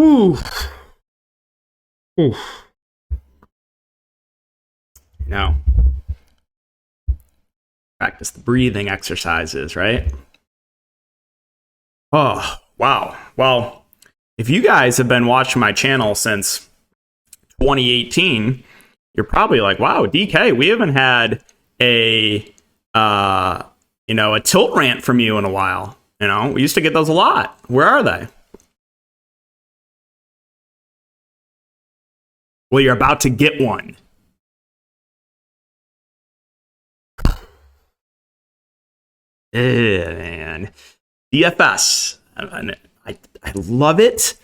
Ooh. Oof. No. Practice the breathing exercises, right? Oh, wow. Well, if you guys have been watching my channel since 2018, you're probably like, wow, DK, we haven't had a tilt rant from you in a while. We used to get those a lot. Where are they? Well, you're about to get one. Man. DFS. I love it.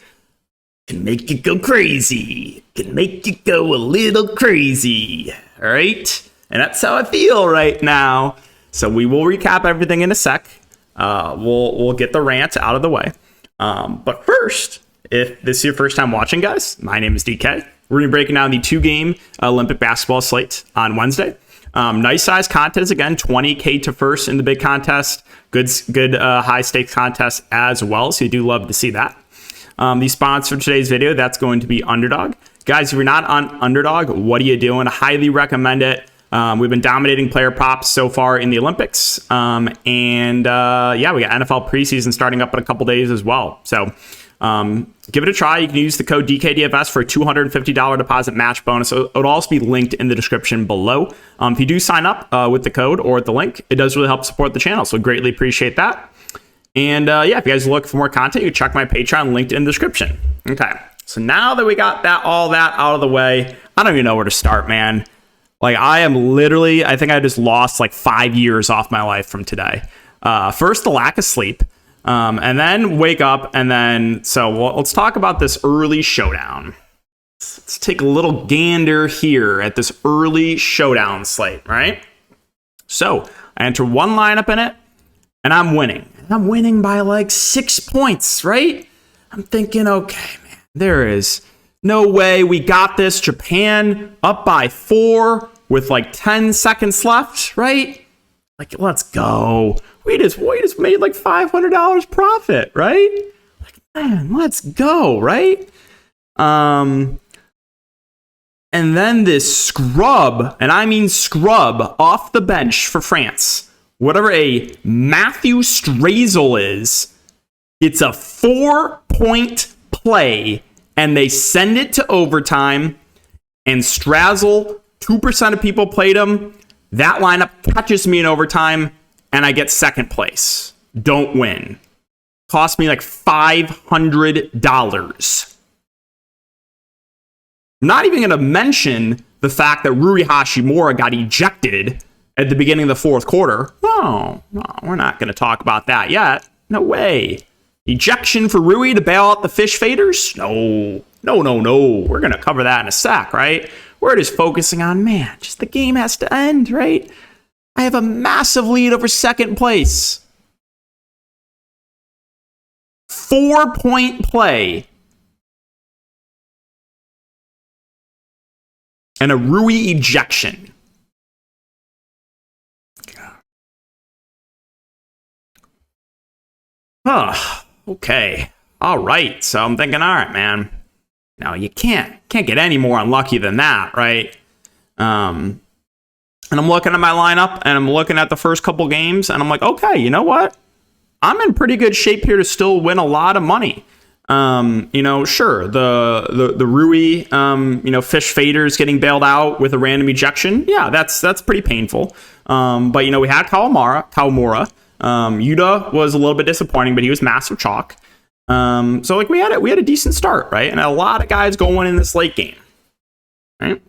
Can make you go crazy. Can make you go a little crazy. All right? And that's how I feel right now. So we will recap everything in a sec. We'll get the rant out of the way. But first, if this is your first time watching, guys, my name is DK. We're going to be breaking down the 2-game Olympic basketball slate on Wednesday. Nice size contest again, 20K to first in the big contest. Good high stakes contest as well. So you do love to see that. The sponsor for today's video, that's going to be Underdog. Guys, if you're not on Underdog, what are you doing? I highly recommend it. We've been dominating player props so far in the Olympics. We got NFL preseason starting up in a couple days as well. So give it a try. You can use the code DKDFS for a $250 deposit match bonus. It'll also be linked in the description below. If you do sign up with the code or the link, it does really help support the channel. So greatly appreciate that. And if you guys look for more content, you can check my Patreon linked in the description. Okay. So now that we got all that out of the way, I don't even know where to start, man. Like, I think I just lost like 5 years off my life from today. First, the lack of sleep. And then wake up, and then, let's talk about this early showdown. Let's take a little gander here at this early showdown slate, right? So, I enter one lineup in it, and I'm winning. I'm winning by like 6 points, right? I'm thinking, okay, man, there is no way we got this. Japan up by 4 with like 10 seconds left, right? Like, let's go. We just made like $500 profit, right? Like, man, let's go, right? And then this scrub, and I mean scrub, off the bench for France, whatever a Matthew Strazel is, it's a 4-point play, and they send it to overtime, and Strazel, 2% of people played him. That lineup catches me in overtime, and I get second place. Don't win. Cost me like $500. I'm not even going to mention the fact that Rui Hashimura got ejected at the beginning of the fourth quarter. No, we're not going to talk about that yet. No way. Ejection for Rui to bail out the fish faders? No. We're going to cover that in a sec, right? We're just focusing on, man, just the game has to end, right? I have a massive lead over second place. 4-point play. And a Rui ejection. Okay. All right. So I'm thinking, all right, man. Now you can't get any more unlucky than that, right? And I'm looking at my lineup, and I'm looking at the first couple games, and I'm like, okay, you know what? I'm in pretty good shape here to still win a lot of money. Sure, the Rui, fish faders getting bailed out with a random ejection. Yeah, that's pretty painful. But we had Kawamura. Yuta was a little bit disappointing, but he was massive chalk. So we had a decent start, right? And a lot of guys going in this late game, right?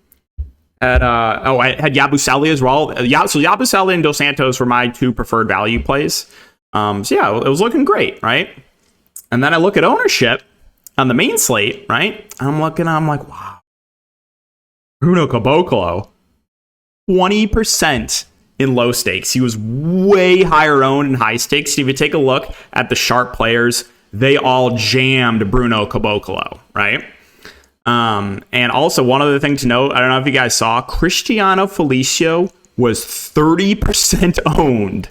I had Yabusele as well. So Yabusele and Dos Santos were my 2 preferred value plays. It was looking great, right? And then I look at ownership on the main slate, right? I'm like, wow. Bruno Caboclo, 20% in low stakes. He was way higher owned in high stakes. If you take a look at the sharp players, they all jammed Bruno Caboclo, right? And also, one other thing to note, I don't know if you guys saw, Cristiano Felicio was 30% owned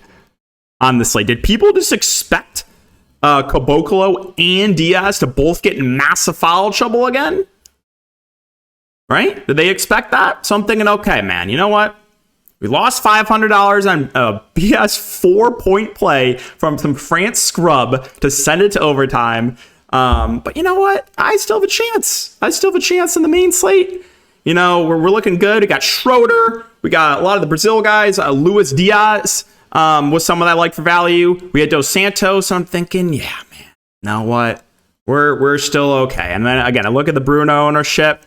on the slate. Did people just expect Caboclo and Diaz to both get in massive foul trouble again? Right? Did they expect that? So I'm thinking, okay, man, you know what? We lost $500 on a BS 4-point play from some France scrub to send it to overtime. But you know what? I still have a chance. I still have a chance in the main slate. You know, we're looking good. We got Schroeder. We got a lot of the Brazil guys. Luis Diaz was someone I like for value. We had Dos Santos. So I'm thinking, yeah, man, you know what? We're still okay. And then again, I look at the Bruno ownership.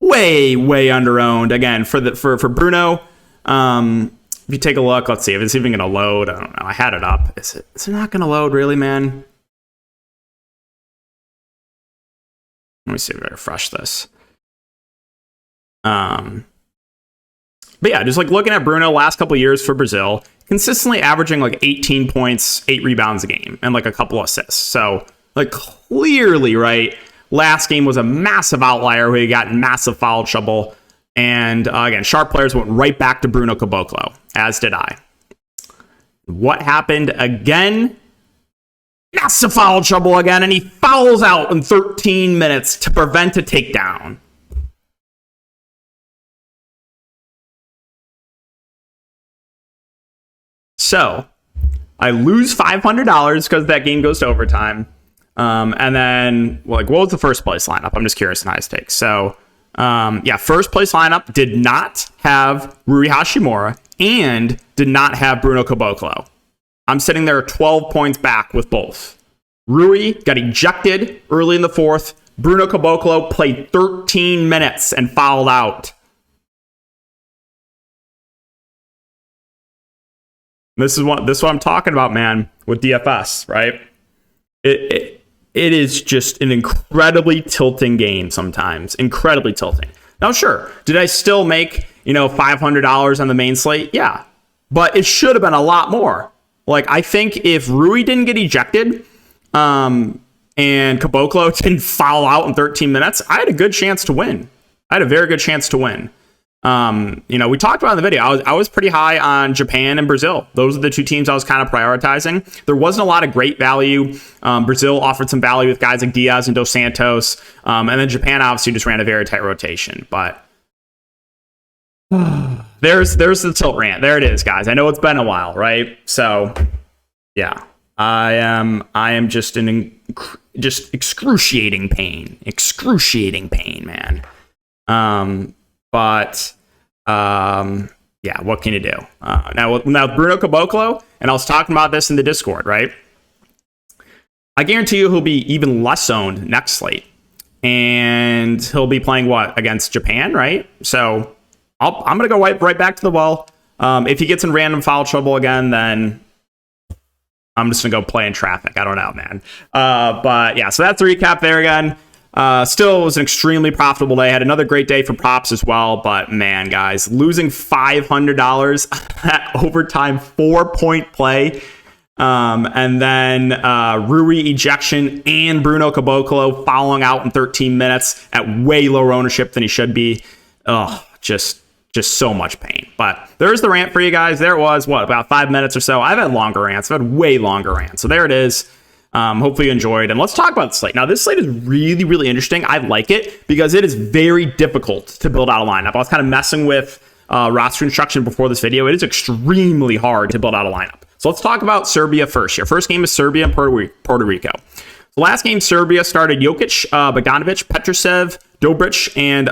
Way underowned. Again, for Bruno. If you take a look, let's see if it's even going to load. I don't know. I had it up. Is it not going to load, really, man? Let me see if I refresh this. But yeah, just like looking at Bruno last couple of years for Brazil, consistently averaging like 18 points, 8 rebounds a game, and like a couple assists. So like clearly, right, last game was a massive outlier where he got in massive foul trouble. And again, sharp players went right back to Bruno Caboclo, as did I. What happened again? Massive foul trouble again, and he fouls out in 13 minutes to prevent a takedown. So, I lose $500 because that game goes to overtime. And then, like, what was the first place lineup? I'm just curious in high stakes. So, first place lineup did not have Rui Hachimura and did not have Bruno Caboclo. I'm sitting there 12 points back with both. Rui got ejected early in the fourth. Bruno Caboclo played 13 minutes and fouled out. This is what I'm talking about, man, with DFS, right? It is just an incredibly tilting game sometimes. Incredibly tilting. Now, sure, did I still make, $500 on the main slate? Yeah. But it should have been a lot more. Like, I think if Rui didn't get ejected and Caboclo didn't foul out in 13 minutes, I had a good chance to win. I had a very good chance to win. We talked about in the video, I was pretty high on Japan and Brazil. Those are the two teams I was kind of prioritizing. There wasn't a lot of great value. Brazil offered some value with guys like Diaz and Dos Santos. And then Japan obviously just ran a very tight rotation. But there's the tilt rant. There it is, guys. I know it's been a while, right? So, yeah. I am just just excruciating pain. Excruciating pain, man. What can you do? Now Bruno Caboclo, and I was talking about this in the Discord, right? I guarantee you he'll be even less owned next slate. And he'll be playing against Japan, right? So I'm going to go right back to the well. If he gets in random foul trouble again, then I'm just going to go play in traffic. I don't know, man. But yeah, so that's the recap there again. Still was an extremely profitable day. Had another great day for props as well. But man, guys, losing $500 at overtime 4-point play. And then Rui ejection and Bruno Caboclo fouling out in 13 minutes at way lower ownership than he should be. Oh, just so much pain. But there's the rant for you guys. There it was, about 5 minutes or so. I've had longer rants. I've had way longer rants. So there it is. Hopefully you enjoyed. And let's talk about the slate. Now, this slate is really, really interesting. I like it because it is very difficult to build out a lineup. I was kind of messing with roster construction before this video. It is extremely hard to build out a lineup. So let's talk about Serbia first here. First game is Serbia and Puerto Rico. The last game, Serbia started Jokic, Bogdanovic, Petrosev, Dobric, and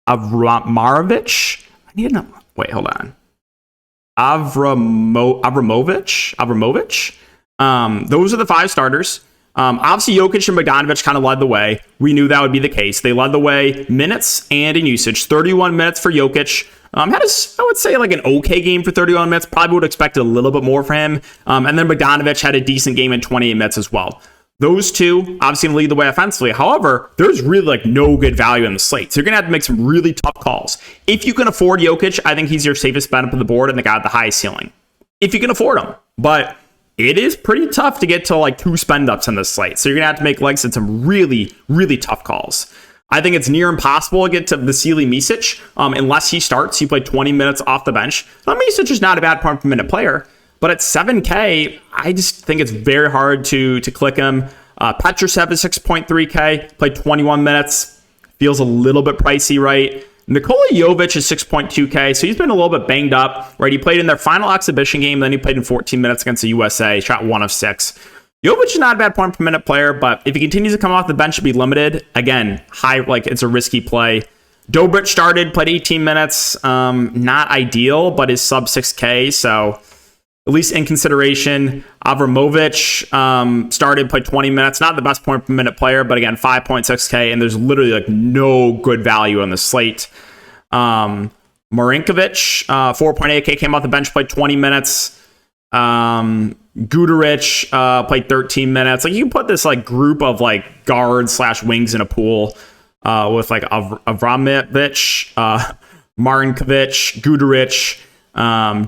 Avramovic. I need to know. Wait, hold on. Avramovic. Those are the 5 starters. Obviously, Jokic and Bogdanovic kind of led the way. We knew that would be the case. They led the way minutes and in usage. 31 minutes for Jokic. I would say like an okay game for 31 minutes. Probably would expect a little bit more from him. And then Bogdanovic had a decent game in 28 minutes as well. Those two obviously going to lead the way offensively. However, there's really like no good value in the slate. So you're going to have to make some really tough calls. If you can afford Jokic, I think he's your safest bet up on the board and the guy with the highest ceiling. If you can afford him. But it is pretty tough to get to like 2 spend ups on this slate. So you're going to have to make legs in some really, really tough calls. I think it's near impossible to get to Vasily Micic unless he starts. He played 20 minutes off the bench. Now, Micic is not a bad per minute player, But at 7K, I just think it's very hard to click him. Petrushev is 6.3K, played 21 minutes. Feels a little bit pricey, right? Nikola Jovic is 6.2K, so he's been a little bit banged up, right? He played in their final exhibition game, then he played in 14 minutes against the USA, shot 1 of 6. Jovic is not a bad point per minute player, but if he continues to come off the bench and be limited, again, it's a risky play. Dobric started, played 18 minutes, not ideal, but is sub 6K, so at least in consideration. Avramovic started, played 20 minutes, not the best point per minute player, but again, 5.6K, and there's literally like no good value on the slate. Marinkovic, 4.8K, came off the bench, played 20 minutes. Guduric played 13 minutes. Like, you can put this like group of like guards / wings in a pool with like Avramovic, Marinkovic, Guduric,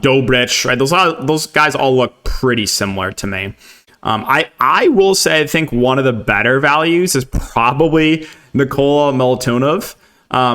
Dobric, right? Those guys all look pretty similar to me. I will say I think one of the better values is probably Nikola Milutinov.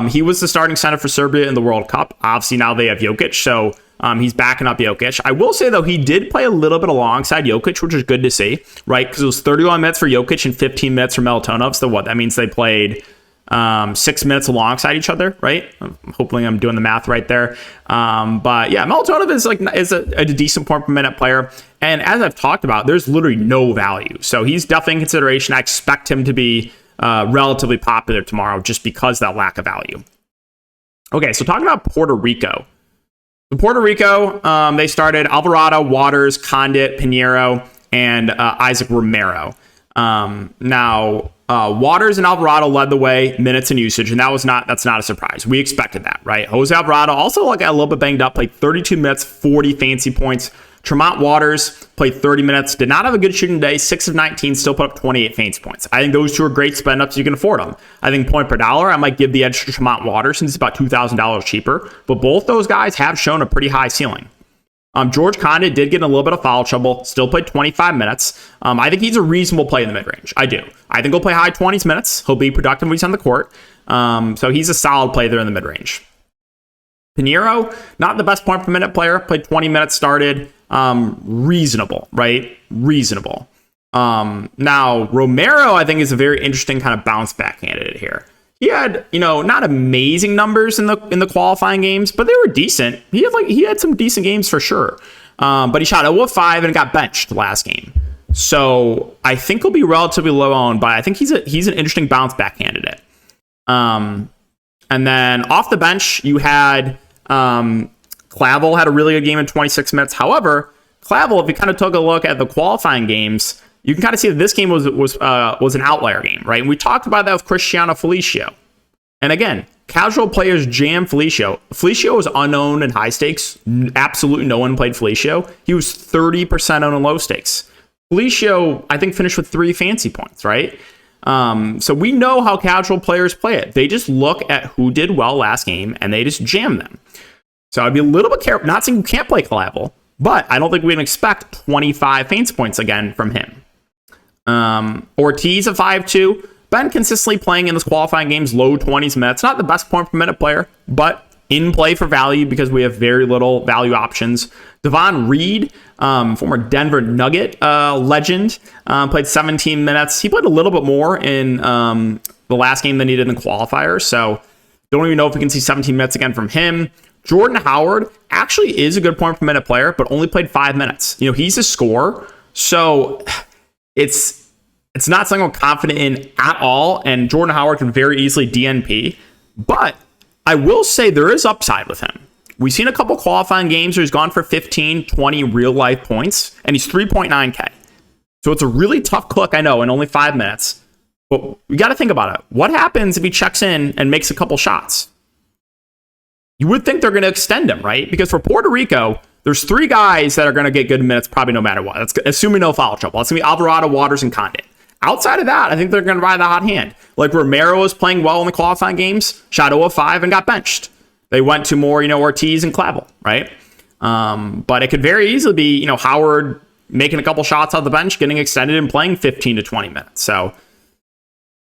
He was the starting center for Serbia in the World Cup. Obviously now they have Jokic, so he's backing up Jokic. I will say though, he did play a little bit alongside Jokic, which is good to see, right? Because it was 31 minutes for Jokic and 15 minutes for Milutinov. So what that means, they played 6 minutes alongside each other, right? Hopefully I'm doing the math right there. But yeah, Milutinov is a decent point per minute player. And as I've talked about, there's literally no value. So he's definitely in consideration. I expect him to be relatively popular tomorrow just because of that lack of value. Okay, so talking about Puerto Rico. So Puerto Rico, they started Alvarado, Waters, Condit, Pinheiro, and Isaac Romero. Now, Waters and Alvarado led the way, minutes and usage, and that's not a surprise. We expected that, right? Jose Alvarado also got a little bit banged up, played 32 minutes, 40 fancy points. Tremont Waters played 30 minutes, did not have a good shooting day, 6 of 19, still put up 28 fancy points. I think those two are great spend ups. You can afford them. I think point per dollar, I might give the edge to Tremont Waters since it's about $2,000 cheaper, but both those guys have shown a pretty high ceiling. George Condit did get in a little bit of foul trouble, still played 25 minutes. I think he's a reasonable play in the mid-range. I do. I think he'll play high 20s minutes. He'll be productive when he's on the court. So he's a solid play there in the mid-range. Pinheiro, not the best point per minute player, played 20 minutes, started. Reasonable, right? Reasonable. Now, Romero, I think, is a very interesting kind of bounce back candidate here. He had, not amazing numbers in the qualifying games, but they were decent. He had some decent games for sure. But he shot 0 of 5 and got benched last game. So I think he'll be relatively low owned, but I think he's an interesting bounce back candidate. And then off the bench, you had Clavel had a really good game in 26 minutes. However, Clavel, if you kind of took a look at the qualifying games, you can kind of see that this game was an outlier game, right? And we talked about that with Cristiano Felicio. And again, casual players jam Felicio. Felicio was unowned in high stakes. Absolutely no one played Felicio. He was 30% owned in low stakes. Felicio, I think, finished with 3 fancy points, right? So we know how casual players play it. They just look at who did well last game and they just jam them. So I'd be a little bit careful. Not saying you can't play Clavel, but I don't think we can expect 25 fancy points again from him. Ortiz, a 5-2. Been consistently playing in this qualifying games, low 20s minutes. Not the best point per minute player, but in play for value because we have very little value options. Devon Reed, former Denver Nugget legend, played 17 minutes. He played a little bit more in the last game than he did in the qualifiers, so don't even know if we can see 17 minutes again from him. Jordan Howard actually is a good point per minute player, but only played 5 minutes. He's a scorer, so it's not something I'm confident in at all, and Jordan Howard can very easily DNP, but I will say there is upside with him. We've seen a couple qualifying games where he's gone for 15, 20 real-life points, and he's 3.9K. So it's a really tough click, I know, in only 5 minutes, but we got to think about it. What happens if he checks in and makes a couple shots? You would think they're going to extend him, right? Because for Puerto Rico, there's 3 guys that are going to get good minutes probably no matter what. That's assuming no foul trouble. It's going to be Alvarado, Waters, and Condit. Outside of that, I think they're going to ride the hot hand. Like Romero was playing well in the qualifying games, shot 0 of 5 and got benched. They went to more, Ortiz and Clavel, right? But it could very easily be, Howard making a couple shots off the bench, getting extended and playing 15 to 20 minutes. So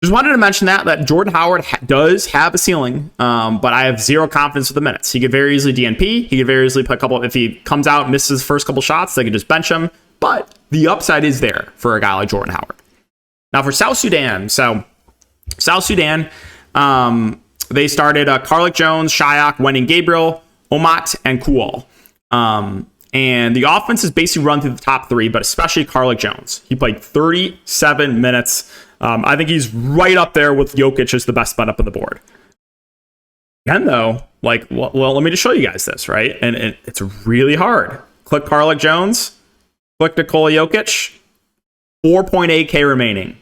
Just wanted to mention that Jordan Howard does have a ceiling, but I have zero confidence with the minutes. He could very easily DNP. He could very easily put a couple. If he comes out and misses the first couple shots, they could just bench him. But the upside is there for a guy like Jordan Howard. Now for South Sudan. So South Sudan, they started Carlick Jones, Shayak, Wendy Gabriel, Omat, and Kual. And the offense is basically run through the top three, but especially Carlick Jones. He played 37 minutes. I think he's right up there with Jokic as the best spot up on the board. Again, though, well, let me just show you guys this, right? And it's really hard. Click Carlick Jones. Click Nikola Jokic. 4.8K remaining.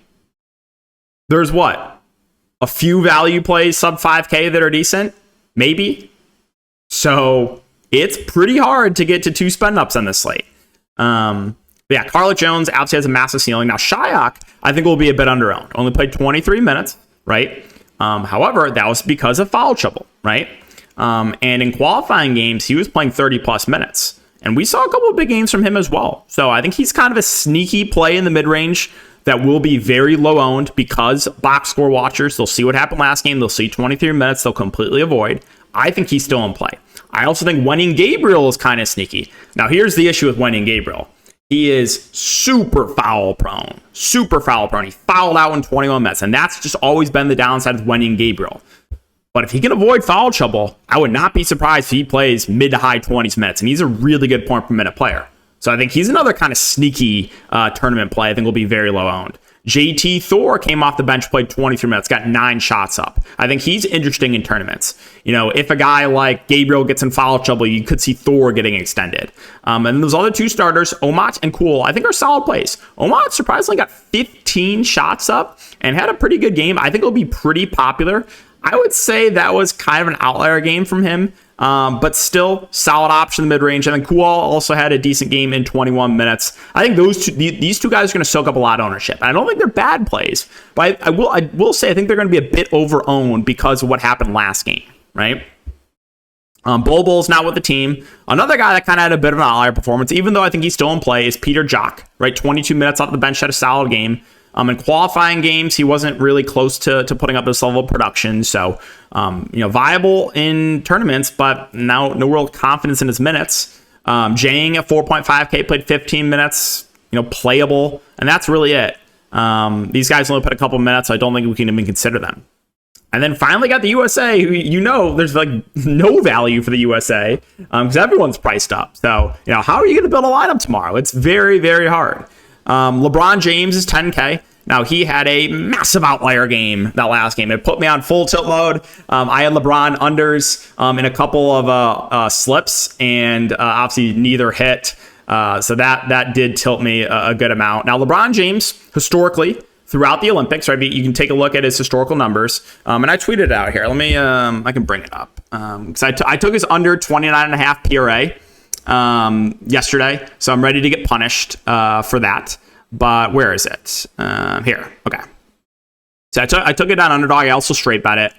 There's what? A few value plays sub 5K that are decent? Maybe. So it's pretty hard to get to 2 spend ups on this slate. Yeah, Carlick Jones obviously has a massive ceiling. Now, Shayak, I think, will be a bit underowned. Only played 23 minutes, right? However, that was because of foul trouble, right? And in qualifying games, he was playing 30-plus minutes. And we saw a couple of big games from him as well. So I think he's kind of a sneaky play in the mid-range that will be very low-owned because box score watchers, they'll see what happened last game. They'll see 23 minutes. They'll completely avoid. I think he's still in play. I also think Wendy Gabriel is kind of sneaky. Now, here's the issue with Wendy Gabriel. He is super foul prone. He fouled out in 21 minutes, and that's just always been the downside of Wendy Gabriel. But if he can avoid foul trouble, I would not be surprised if he plays mid to high 20s minutes, and he's a really good point per minute player. So I think he's another kind of sneaky tournament play. I think will be very low owned. JT Thor came off the bench, played 23 minutes, got 9 shots up. I think he's interesting in tournaments. You know, if a guy like Gabriel gets in foul trouble, you could see Thor getting extended. And those other 2 starters, Omat and Kual, I think are solid plays. Omat surprisingly got 15 shots up and had a pretty good game. I think it'll be pretty popular. I would say that was kind of an outlier game from him. But still solid option in the mid-range. And then Kual also had a decent game in 21 minutes. I think these two guys are going to soak up a lot of ownership. I don't think they're bad plays, but I will say I think they're going to be a bit over-owned because of what happened last game, right? Bulbul's not with the team. Another guy that kind of had a bit of an outlier performance, even though I think he's still in play, is Peter Jock, right? 22 minutes off the bench, had a solid game. In qualifying games, he wasn't really close to putting up this level of production. So, viable in tournaments, but now no real confidence in his minutes. Jang at 4.5K played 15 minutes, playable. And that's really it. These guys only put a couple minutes. So I don't think we can even consider them. And then finally got the USA, who, there's no value for the USA because everyone's priced up. So, how are you going to build a lineup tomorrow? It's very, very hard. LeBron James is 10K. Now, he had a massive outlier game that last game. It put me on full tilt mode. I had LeBron unders in a couple of slips, and obviously neither hit. So that did tilt me a good amount. Now, LeBron James, historically, throughout the Olympics, right? You can take a look at his historical numbers. And I tweeted it out here. Let me, I can bring it up. Because I took his under 29.5 PRA yesterday. So I'm ready to get punished for that. But where is it? Here. Okay. So I took it on Underdog. I also straight bet it.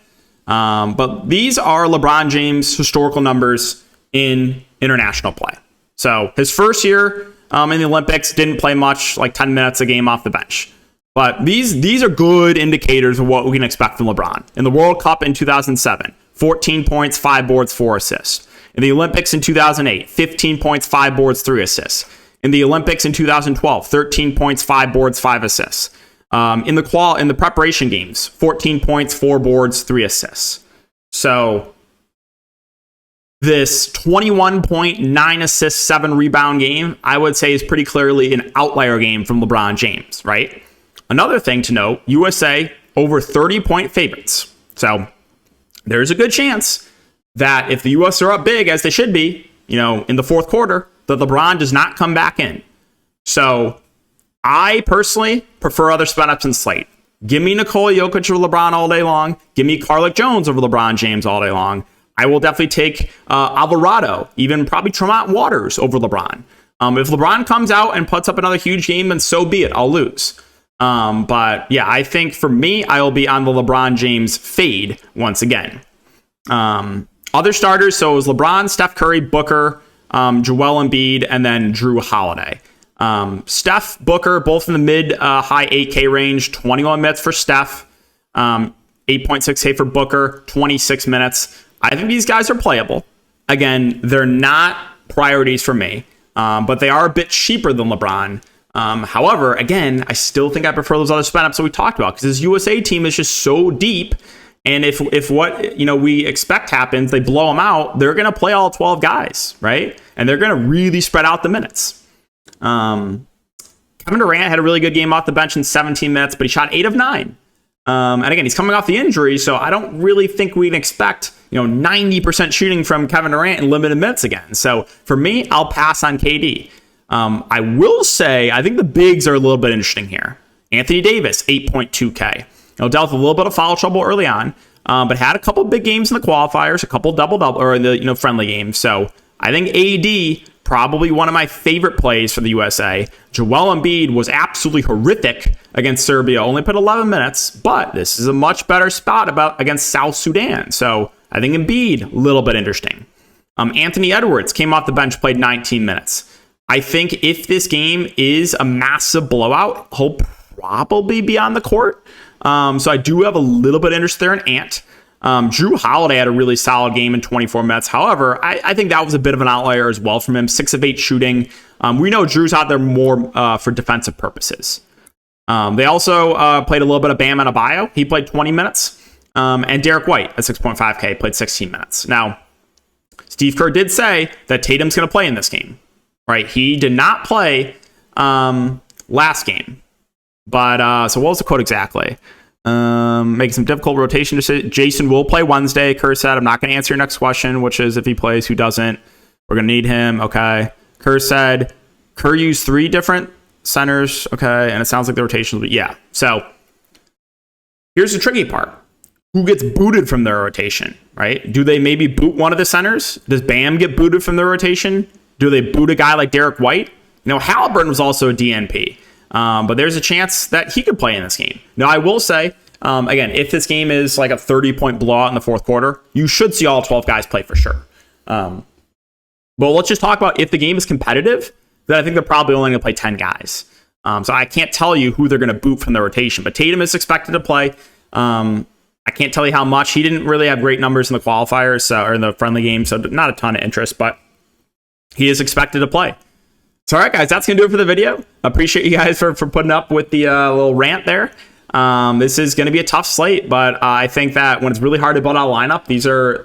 But these are LeBron James' historical numbers in international play. So his first year in the Olympics didn't play much, like 10 minutes a game off the bench. But these are good indicators of what we can expect from LeBron. In the World Cup in 2007, 14 points, 5 boards, 4 assists. In the Olympics in 2008, 15 points, 5 boards, 3 assists. In the Olympics in 2012, 13 points, 5 boards, 5 assists. In the preparation games, 14 points, 4 boards, 3 assists. So this 21.9 assists, 7 rebound game, I would say is pretty clearly an outlier game from LeBron James, right? Another thing to note, USA over 30-point favorites. So there's a good chance that if the US are up big, as they should be, in the fourth quarter, that LeBron does not come back in. So I personally prefer other spin ups in slate. Give me Nikola Jokic over LeBron all day long. Give me Carlick Jones over LeBron James all day long. I will definitely take Alvarado, even probably Tremont Waters over LeBron. If LeBron comes out and puts up another huge game, then so be it. I'll lose. But yeah, I think for me, I will be on the LeBron James fade once again. Other starters, so it was LeBron, Steph Curry, Booker, Joel Embiid, and then Drew Holiday. Steph, Booker, both in the mid high 8K range. 21 minutes for Steph, 8.6K for Booker, 26 minutes. I think these guys are playable. Again, they're not priorities for me, but they are a bit cheaper than LeBron. However, again, I still think I prefer those other spin ups that we talked about because this USA team is just so deep. And if what we expect happens, they blow them out, they're going to play all 12 guys, right? And they're going to really spread out the minutes. Kevin Durant had a really good game off the bench in 17 minutes, but he shot 8 of 9. And again, he's coming off the injury, so I don't really think we can expect 90% shooting from Kevin Durant in limited minutes again. So for me, I'll pass on KD. I will say I think the bigs are a little bit interesting here. Anthony Davis, 8.2K. Dealt with a little bit of foul trouble early on, but had a couple big games in the qualifiers, a couple double-double or in the friendly games. So I think AD probably one of my favorite plays for the USA. Joel Embiid was absolutely horrific against Serbia, only put 11 minutes, but this is a much better spot against South Sudan. So I think Embiid, a little bit interesting. Anthony Edwards came off the bench, played 19 minutes. I think if this game is a massive blowout, he'll probably be on the court. So I do have a little bit of interest there in Ant. Drew Holiday had a really solid game in 24 minutes. However, I think that was a bit of an outlier as well from him. 6 of 8 shooting. We know Drew's out there more for defensive purposes. They also played a little bit of Bam Adebayo. He played 20 minutes. And Derek White at 6.5K played 16 minutes. Now, Steve Kerr did say that Tatum's going to play in this game. Right? He did not play last game. But so what was the quote exactly? Making some difficult rotation decisions. Jason will play Wednesday. Kerr said, I'm not going to answer your next question, which is if he plays, who doesn't? We're going to need him. Okay. Kerr said, Kerr used 3 different centers. Okay. And it sounds like the rotation will be, yeah. So here's the tricky part. Who gets booted from their rotation, right? Do they maybe boot one of the centers? Does Bam get booted from their rotation? Do they boot a guy like Derek White? Halliburton was also a DNP. But there's a chance that he could play in this game. Now, I will say, again, if this game is like a 30-point blowout in the fourth quarter, you should see all 12 guys play for sure. But let's just talk about if the game is competitive, then I think they're probably only going to play 10 guys. So I can't tell you who they're going to boot from the rotation. But Tatum is expected to play. I can't tell you how much. He didn't really have great numbers in the qualifiers or in the friendly game, so not a ton of interest, but he is expected to play. So, all right, guys, that's going to do it for the video. Appreciate you guys for putting up with the little rant there. This is going to be a tough slate, but I think that when it's really hard to build out a lineup, these are,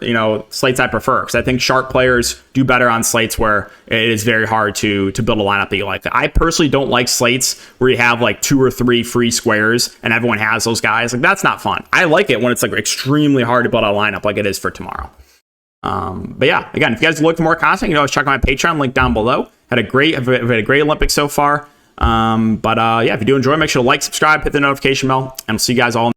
slates I prefer because I think sharp players do better on slates where it is very hard to build a lineup that you like. I personally don't like slates where you have like 2 or 3 free squares and everyone has those guys. Like, that's not fun. I like it when it's like extremely hard to build out a lineup like it is for tomorrow. But yeah, again, if you guys look for more content, you can always check out my Patreon link down below. I've had a great Olympics so far. But yeah, if you do enjoy, make sure to like, subscribe, hit the notification bell, and I'll see you guys all